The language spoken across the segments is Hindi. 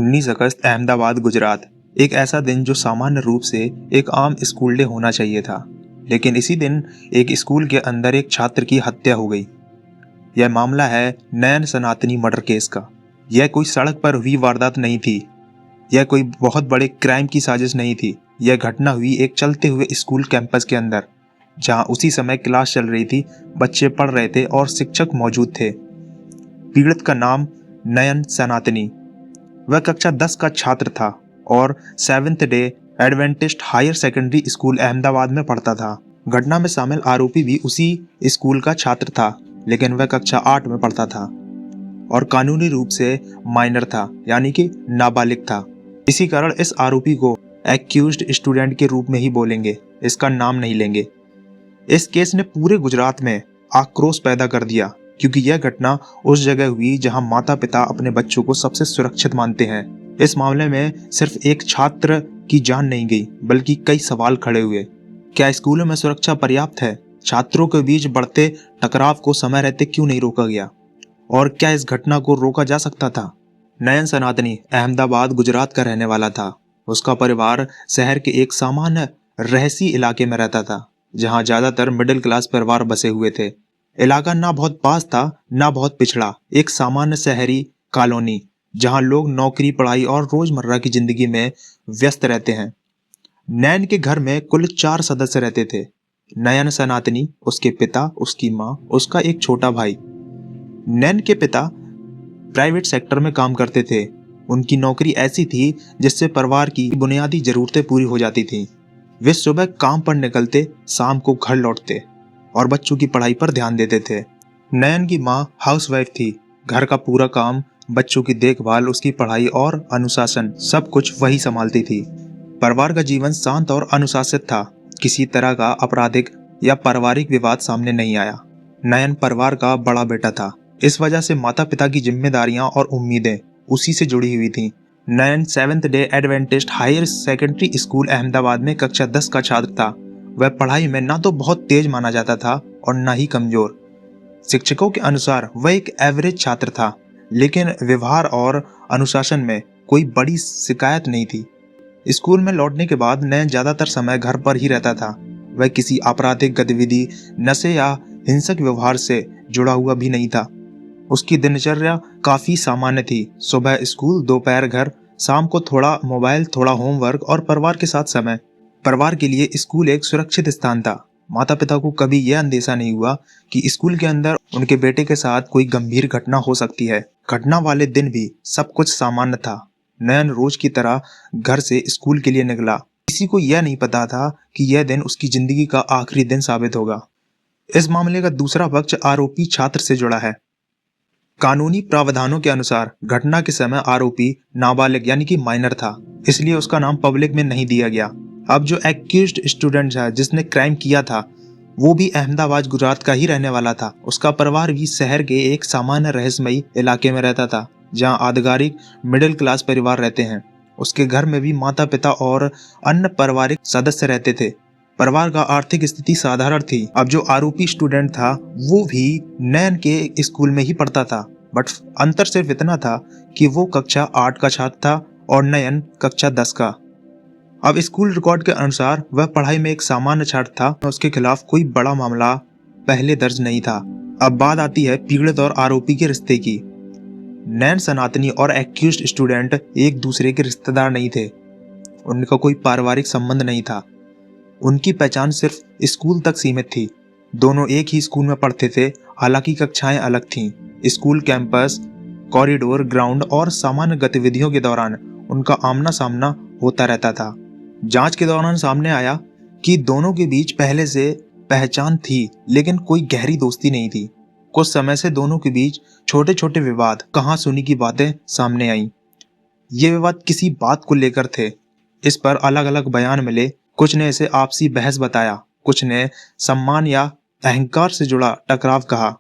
19 अगस्त अहमदाबाद गुजरात। एक ऐसा दिन जो सामान्य रूप से एक आम स्कूल डे होना चाहिए था, लेकिन इसी दिन एक स्कूल के अंदर एक छात्र की हत्या हो गई। यह मामला है नयन सनातनी मर्डर केस का। यह कोई सड़क पर हुई वारदात नहीं थी। यह कोई बहुत बड़े क्राइम की साजिश नहीं थी। यह घटना हुई एक चलते हुए स्कूल कैंपस के अंदर, जहां उसी समय क्लास चल रही थी, बच्चे पढ़ रहे थे और शिक्षक मौजूद थे। पीड़ित का नाम नयन सनातनी। वह कक्षा 10 का छात्र था और 7th day Adventist higher secondary school Ahmedabad में पढ़ता था। घटना में शामिल आरोपी भी उसी स्कूल का छात्र था, लेकिन वह कक्षा 8 में पढ़ता था और कानूनी रूप से माइनर था, यानी कि नाबालिग था। इसी कारण इस आरोपी को एक्यूज्ड स्टूडेंट के रूप में ही बोलेंगे, इसका नाम नहीं लेंगे। इस केस ने पूरे गुजरात में आक्रोश पैदा कर दिया, क्योंकि यह घटना उस जगह हुई जहां माता पिता अपने बच्चों को सबसे सुरक्षित मानते हैं। इस मामले में सिर्फ एक छात्र की जान नहीं गई, बल्कि कई सवाल खड़े हुए। क्या स्कूलों में सुरक्षा पर्याप्त है? छात्रों के बीच बढ़ते टकराव को समय रहते क्यों नहीं रोका गया? और क्या इस घटना को रोका जा सकता था? नयन सनातनी अहमदाबाद गुजरात का रहने वाला था। उसका परिवार शहर के एक सामान्य रहसी इलाके में रहता था, जहां ज्यादातर मिडिल क्लास परिवार बसे हुए थे। इलाका ना बहुत पास था, ना बहुत पिछड़ा, एक सामान्य शहरी कॉलोनी जहां लोग नौकरी, पढ़ाई और रोजमर्रा की जिंदगी में व्यस्त रहते हैं। नयन के घर में कुल 4 सदस्य रहते थे। नयन सनातनी, उसके पिता, उसकी माँ, उसका एक छोटा भाई। नयन के पिता प्राइवेट सेक्टर में काम करते थे। उनकी नौकरी ऐसी थी जिससे परिवार की बुनियादी जरूरतें पूरी हो जाती थीं। वे सुबह काम पर निकलते, शाम को घर लौटते और बच्चों की पढ़ाई पर ध्यान देते थे। नयन की माँ हाउसवाइफ थी। घर का पूरा काम, बच्चों की देखभाल, उसकी पढ़ाई और अनुशासन, सब कुछ वही संभालती थी। परिवार का जीवन शांत और अनुशासित था। किसी तरह का आपराधिक या पारिवारिक विवाद सामने नहीं आया। नयन परिवार का बड़ा बेटा था, इस वजह से माता पिता की जिम्मेदारियां और उम्मीदें उसी से जुड़ी हुई थीं। Nayan 7th day Adventist higher secondary school Ahmedabad में कक्षा 10 का छात्र था। वह पढ़ाई में ना तो बहुत तेज माना जाता था और ना ही कमजोर। शिक्षकों के अनुसार वह एक एवरेज छात्र था, लेकिन व्यवहार और अनुशासन में कोई बड़ी शिकायत नहीं थी। स्कूल में लौटने के बाद नयन ज्यादातर समय घर पर ही रहता था। वह किसी आपराधिक गतिविधि, नशे या हिंसक व्यवहार से जुड़ा हुआ भी नहीं था। उसकी दिनचर्या काफी सामान्य थी। सुबह स्कूल, दोपहर घर, शाम को थोड़ा मोबाइल, थोड़ा होमवर्क और परिवार के साथ समय। परिवार के लिए स्कूल एक सुरक्षित स्थान था। माता पिता को कभी यह अंदेशा नहीं हुआ कि स्कूल के अंदर उनके बेटे के साथ कोई गंभीर घटना हो सकती है। घटना वाले दिन भी सब कुछ सामान्य था। नयन रोज की तरह घर से स्कूल के लिए निकला। किसी को यह नहीं पता था कि यह दिन उसकी जिंदगी का आखिरी दिन साबित होगा। इस मामले का दूसरा पक्ष आरोपी छात्र से जुड़ा है। कानूनी प्रावधानों के अनुसार घटना के समय आरोपी नाबालिग यानी कि माइनर था, इसलिए उसका नाम पब्लिक में नहीं दिया गया। अब जो एक्यूज्ड स्टूडेंट है, जिसने क्राइम किया था, वो भी अहमदाबाद गुजरात का ही रहने वाला था। उसका परिवार भी शहर के एक सामान्य रहस्यमयी इलाके में रहता था, जहां आधिकारिक मिडिल क्लास परिवार रहते हैं। उसके घर में भी माता पिता और अन्य पारिवारिक सदस्य रहते थे। परिवार का आर्थिक स्थिति साधारण थी। अब जो आरोपी स्टूडेंट था, वो भी नयन के स्कूल में ही पढ़ता था, बट अंतर सिर्फ इतना था कि वो कक्षा 8 का छात्र था और नयन कक्षा 10 का। अब स्कूल रिकॉर्ड के अनुसार वह पढ़ाई में एक सामान्य छात्र था। उसके खिलाफ कोई बड़ा मामला पहले दर्ज नहीं था। अब बात आती है पीड़ित और आरोपी के रिश्ते की। नयन सनातनी और एक्यूज्ड स्टूडेंट एक दूसरे के रिश्तेदार नहीं थे। उनका कोई पारिवारिक संबंध नहीं था। उनकी पहचान सिर्फ स्कूल तक सीमित थी। दोनों एक ही स्कूल में पढ़ते थे, हालांकि कक्षाएं अलग थीं। स्कूल कैंपस, कॉरिडोर, ग्राउंड और सामान्य गतिविधियों के दौरान उनका आमना सामना होता रहता था। जांच के दौरान सामने आया कि दोनों के बीच पहले से पहचान थी, लेकिन कोई गहरी दोस्ती नहीं थी। कुछ समय से दोनों के बीच छोटे छोटे विवाद, कहां सुनी की बातें सामने आईं। ये विवाद किसी बात को लेकर थे। इस पर अलग अलग बयान मिले। कुछ ने इसे आपसी बहस बताया, कुछ ने सम्मान या अहंकार से जुड़ा टकराव कहा।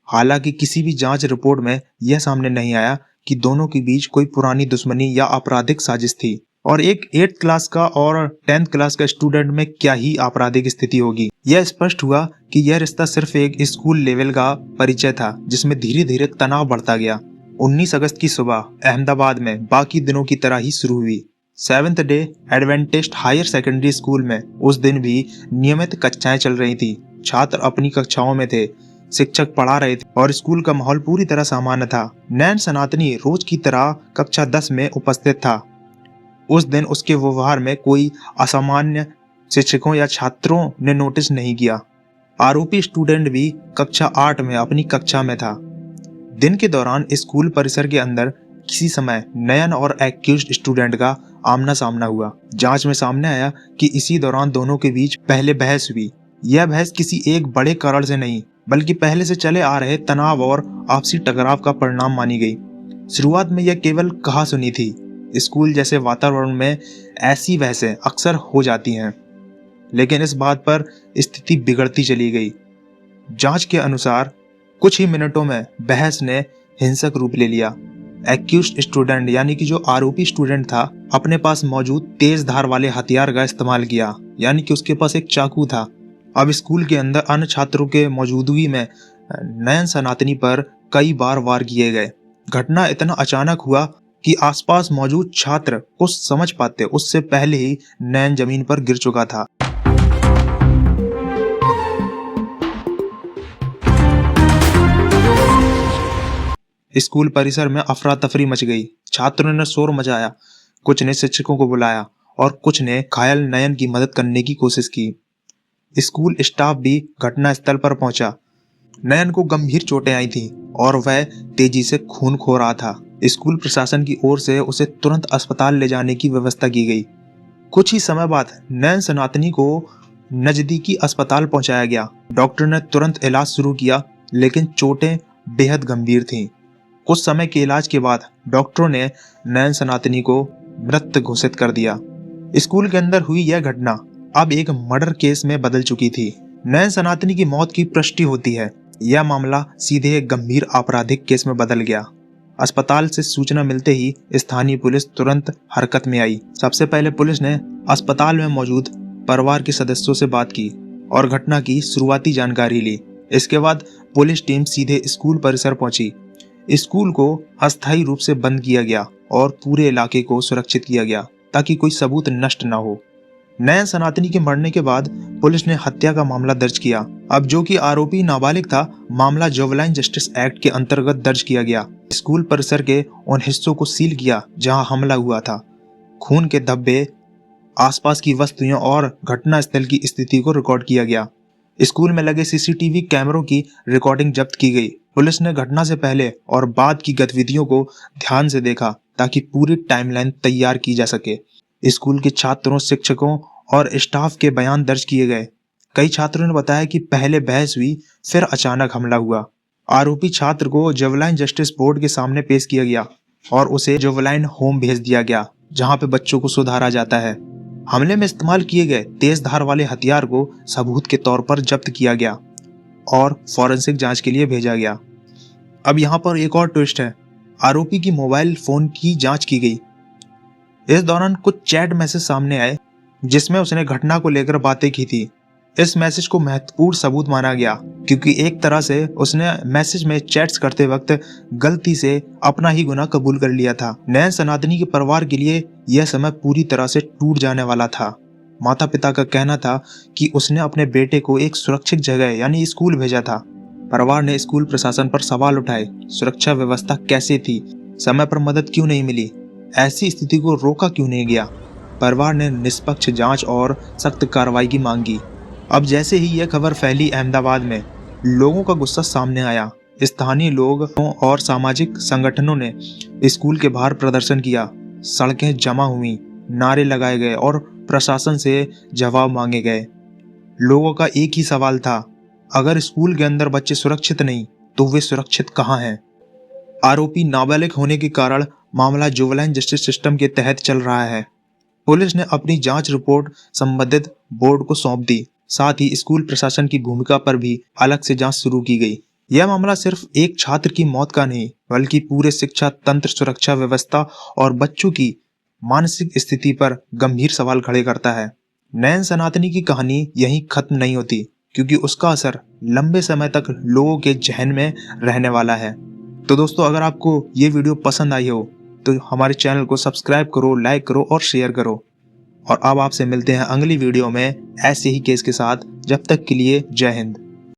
हालांकि किसी भी जांच रिपोर्ट में यह सामने नहीं आया कि दोनों के बीच कोई पुरानी दुश्मनी या आपराधिक साजिश थी। और एक 8th क्लास का और 10th क्लास का स्टूडेंट में क्या ही आपराधिक स्थिति होगी। यह स्पष्ट हुआ कि यह रिश्ता सिर्फ एक स्कूल लेवल का परिचय था, जिसमें धीरे धीरे तनाव बढ़ता गया। 19 अगस्त की सुबह अहमदाबाद में बाकी दिनों की तरह ही शुरू हुई। Seventh day Adventist higher secondary school में उस दिन भी नियमित कक्षाएं चल रही थी। छात्र अपनी कक्षाओं में थे, शिक्षक पढ़ा रहे थे और स्कूल का माहौल पूरी तरह सामान्य था। नैन सनातनी रोज की तरह कक्षा 10 में उपस्थित था। उस दिन उसके व्यवहार में कोई असामान्य शिक्षकों या छात्रों ने नोटिस नहीं किया। आरोपी स्टूडेंट भी कक्षा 8 में अपनी कक्षा में था। दिन के दौरान स्कूल परिसर के अंदर किसी समय नयन और एक्यूज्ड स्टूडेंट का आमना सामना हुआ। जांच में सामने आया कि इसी दौरान दोनों के बीच पहले बहस हुई। यह बहस किसी एक बड़े कारण से नहीं बल्कि पहले से चले आ रहे तनाव और आपसी टकराव का परिणाम मानी गई। शुरुआत में यह केवल कहा सुनी थी। स्कूल जैसे वातावरण में ऐसी बहसें अक्सर हो जाती हैं, लेकिन इस बात पर स्थिति बिगड़ती चली गई। जांच के अनुसार कुछ ही मिनटों में बहस ने हिंसक रूप ले लिया। एक्यूज्ड स्टूडेंट यानी कि जो आरोपी स्टूडेंट था, अपने पास मौजूद तेज धार वाले हथियार का इस्तेमाल किया, यानी कि उसके पास एक चाकू था। अब स्कूल के अंदर अन्य छात्रों के मौजूदगी में नयन सनातनी पर कई बार वार किए गए। घटना इतना अचानक हुआ कि आसपास मौजूद छात्र कुछ समझ पाते उससे पहले ही नयन जमीन पर गिर चुका था। स्कूल परिसर में अफरा तफरी मच गई। छात्रों ने शोर मचाया, कुछ ने शिक्षकों को बुलाया और कुछ ने घायल नयन की मदद करने की कोशिश की। स्कूल स्टाफ भी घटना स्थल पर पहुंचा। नयन को गंभीर चोटें आई थी और वह तेजी से खून खो रहा था। स्कूल प्रशासन की ओर से उसे तुरंत अस्पताल ले जाने की व्यवस्था की गई। कुछ ही समय बाद नयन सनातनी को नजदीकी अस्पताल पहुंचाया गया। डॉक्टर ने तुरंत इलाज शुरू किया, लेकिन चोटें बेहद गंभीर थीं। कुछ समय के इलाज के बाद डॉक्टरों ने नयन सनातनी को मृत घोषित कर दिया। स्कूल के अंदर हुई यह घटना अब एक मर्डर केस में बदल चुकी थी। नयन सनातनी की मौत की पुष्टि होती है। यह मामला सीधे एक गंभीर आपराधिक केस में बदल गया। अस्पताल से सूचना मिलते ही स्थानीय पुलिस तुरंत हरकत में आई। सबसे पहले पुलिस ने अस्पताल में मौजूद परिवार के सदस्यों से बात की और घटना की शुरुआती जानकारी ली। इसके बाद पुलिस टीम सीधे स्कूल परिसर पहुंची। स्कूल को अस्थायी रूप से बंद किया गया और पूरे इलाके को सुरक्षित किया गया ताकि कोई सबूत नष्ट न हो। नयन सनातनी के मरने के बाद पुलिस ने हत्या का मामला दर्ज किया। अब जो कि आरोपी नाबालिग था, मामला जुवेनाइल जस्टिस एक्ट के अंतर्गत दर्ज किया गया। स्कूल परिसर के उन हिस्सों को सील किया जहां हमला हुआ था। खून के धब्बे, आसपास की वस्तुएं और घटना स्थल की स्थिति को रिकॉर्ड किया गया। स्कूल में लगे सीसीटीवी कैमरों की रिकॉर्डिंग जब्त की गई। पुलिस ने घटना से पहले और बाद की गतिविधियों को ध्यान से देखा ताकि पूरी टाइमलाइन तैयार की जा सके। स्कूल के छात्रों, शिक्षकों और स्टाफ के बयान दर्ज किए गए। कई छात्रों ने बताया कि पहले बहस हुई, फिर अचानक हमला हुआ। आरोपी छात्र को जुवेनाइल जस्टिस बोर्ड के सामने पेश किया गया और उसे जुवेनाइल होम भेज दिया गया, जहां पे बच्चों को सुधारा जाता है। हमले में इस्तेमाल किए गए तेज धार वाले हथियार को सबूत के तौर पर जब्त किया गया और फॉरेंसिक जांच के लिए भेजा गया। अब यहाँ पर एक और ट्विस्ट है। आरोपी की मोबाइल फोन की जांच की गई। इस दौरान कुछ चैट मैसेज सामने आए जिसमें उसने घटना को लेकर बातें की थी। इस मैसेज को महत्वपूर्ण सबूत माना गया क्योंकि एक तरह से उसने मैसेज में चैट्स करते वक्त गलती से अपना ही गुनाह कबूल कर लिया था। नयन सनातनी के परिवार के लिए यह समय पूरी तरह से टूट जाने वाला था। माता पिता का कहना था कि उसने अपने बेटे को एक सुरक्षित जगह यानी स्कूल भेजा था। परिवार ने स्कूल प्रशासन पर सवाल उठाए। सुरक्षा व्यवस्था कैसे थी? समय पर मदद क्यों नहीं मिली? ऐसी स्थिति को रोका क्यों नहीं गया? परिवार ने निष्पक्ष जांच और सख्त कार्रवाई की मांग की। अब जैसे ही यह खबर फैली अहमदाबाद में, लोगों का गुस्सा सामने आया। स्थानीय लोगों और सामाजिक संगठनों ने स्कूल के बाहर प्रदर्शन किया। सड़कें जमा हुई, नारे लगाए गए और प्रशासन से जवाब मांगे गए। लोगों का एक ही सवाल था, अगर स्कूल के अंदर बच्चे सुरक्षित नहीं तो वे सुरक्षित कहाँ हैं? आरोपी नाबालिग होने के कारण मामला जुवेनाइल जस्टिस सिस्टम के तहत चल रहा है। पुलिस ने अपनी जांच रिपोर्ट संबंधित बोर्ड को सौंप दी। साथ ही स्कूल प्रशासन की भूमिका पर भी अलग से जांच शुरू की गई। यह मामला सिर्फ एक छात्र की मौत का नहीं, बल्कि पूरे शिक्षा तंत्र, सुरक्षा व्यवस्था और बच्चों की मानसिक स्थिति पर गंभीर सवाल खड़े करता है। नयन सनातनी की कहानी यहीं खत्म नहीं होती, क्योंकि उसका असर लंबे समय तक लोगों के जहन में रहने वाला है। तो दोस्तों, अगर आपको ये वीडियो पसंद आई हो तो हमारे चैनल को सब्सक्राइब करो, लाइक करो और शेयर करो। और अब आपसे मिलते हैं अगली वीडियो में ऐसे ही केस के साथ। जब तक के लिए जय हिंद।